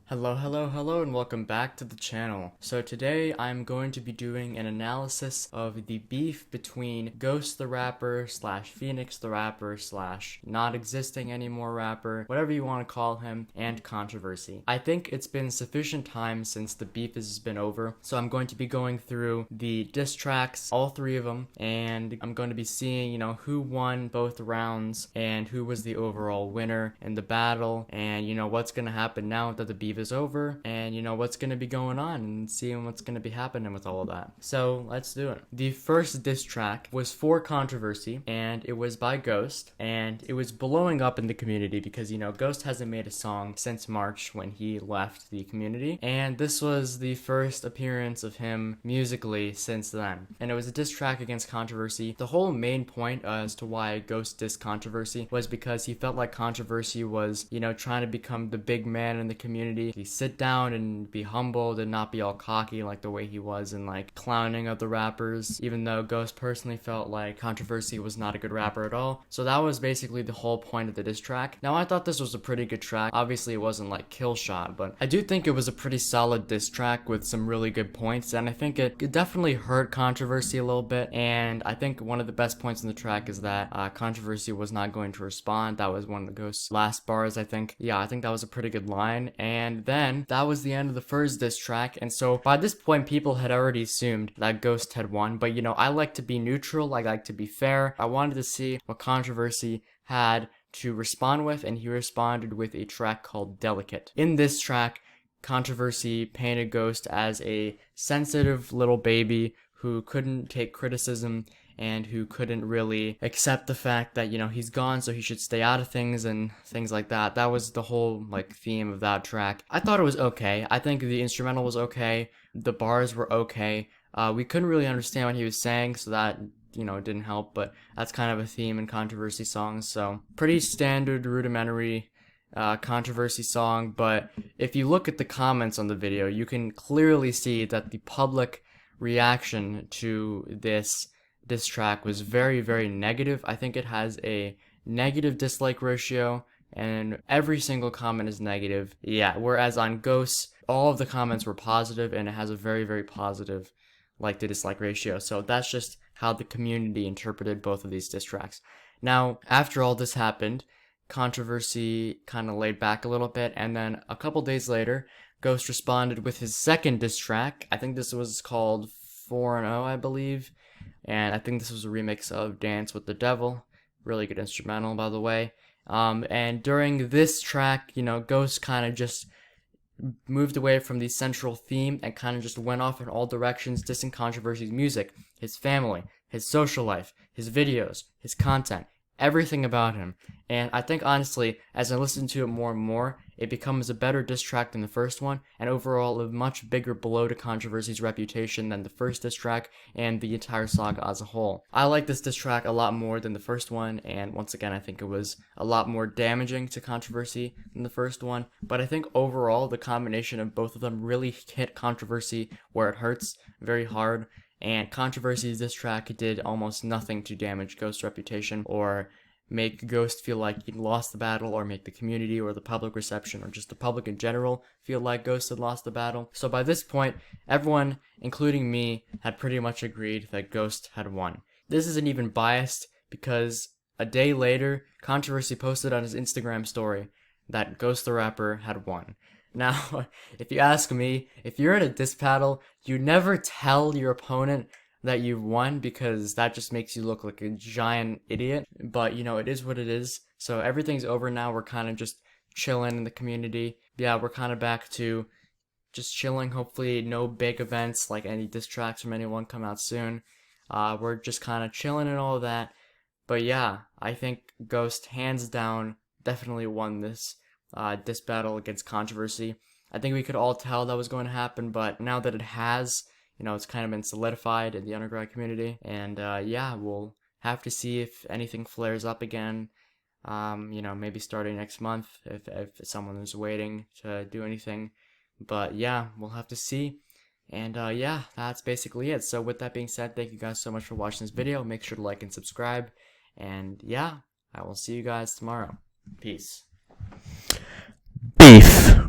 Hello, and welcome back to the channel. So today I'm going to be doing an analysis of the beef between Ghost the Rapper slash Phoenix the Rapper slash not existing anymore rapper, whatever you want to call him, and Controversy. I think it's been sufficient time since the beef has been over, so I'm going to be going through the diss tracks, all three of them, and I'm going to be seeing, who won both rounds and who was the overall winner in the battle, and what's going to happen now that the beef is over, and what's going to be going on, and seeing what's going to be happening with all of that. So let's do it. The first diss track was for Controversy, and it was by Ghost, and it was blowing up in the community because Ghost hasn't made a song since March when he left the community, and this was the first appearance of him musically since then, and it was a diss track against Controversy. The whole main point as to why Ghost dissed Controversy was because he felt like Controversy was trying to become the big man in the community. He sit down and be humbled and not be all cocky like the way he was and like clowning of the rappers, even though Ghost personally felt like Controversy was not a good rapper at all. So that was basically the whole point of the diss track. Now I thought this was a pretty good track. Obviously it wasn't like kill shot, but I do think it was a pretty solid diss track with some really good points, and I think it definitely hurt Controversy a little bit. And I think one of the best points in the track is that Controversy was not going to respond. That was one of the Ghost's last bars, I think. Yeah, I think that was a pretty good line. And then that was the end of the first diss track, and so by this point people had already assumed that Ghost had won. But I like to be neutral, I like to be fair. I wanted to see what Controversy had to respond with, and he responded with a track called Delicate. In this track, Controversy painted Ghost as a sensitive little baby who couldn't take criticism and who couldn't really accept the fact that, he's gone, so he should stay out of things and things like that. That was the whole, theme of that track. I thought it was okay. I think the instrumental was okay. The bars were okay. We couldn't really understand what he was saying, so that, didn't help, but that's kind of a theme in Controversy songs, so pretty standard, rudimentary Controversy song. But if you look at the comments on the video, you can clearly see that the public reaction to this track was very, very negative. I think it has a negative dislike ratio, and every single comment is negative. Yeah, whereas on Ghost, all of the comments were positive, and it has a very, very positive like to dislike ratio. So that's just how the community interpreted both of these diss tracks. Now, after all this happened, Controversy kind of laid back a little bit, and then a couple days later, Ghost responded with his second diss track. I think this was called 4-0, I believe. And I think this was a remix of Dance with the Devil. Really good instrumental, by the way. And during this track, Ghost kind of just moved away from the central theme and kind of just went off in all directions, dissing Controversy's music, his family, his social life, his videos, his content, everything about him. And I think honestly, as I listen to it more and more, it becomes a better diss track than the first one, and overall a much bigger blow to Controversy's reputation than the first diss track and the entire saga as a whole. I like this diss track a lot more than the first one, and once again I think it was a lot more damaging to Controversy than the first one, but I think overall the combination of both of them really hit Controversy where it hurts very hard. And Controversy's diss track did almost nothing to damage Ghost's reputation or make Ghost feel like he'd lost the battle, or make the community or the public reception or just the public in general feel like Ghost had lost the battle. So by this point, everyone, including me, had pretty much agreed that Ghost had won. This isn't even biased because a day later, Controversy posted on his Instagram story that Ghost the Rapper had won. Now, if you ask me, if you're in a diss battle, you never tell your opponent that you've won because that just makes you look like a giant idiot. But, it is what it is. So everything's over now. We're kind of just chilling in the community. Yeah, we're kind of back to just chilling. Hopefully no big events like any diss tracks from anyone come out soon. We're just kind of chilling and all of that. But yeah, I think Ghost hands down definitely won this battle against Controversy. I think we could all tell that was going to happen, but now that it has, it's kind of been solidified in the underground community, and yeah, we'll have to see if anything flares up again, maybe starting next month if someone is waiting to do anything, but yeah, we'll have to see. And yeah, that's basically it. So with that being said, thank you guys so much for watching this video. Make sure to like and subscribe, and yeah, I will see you guys tomorrow. Peace. Beef.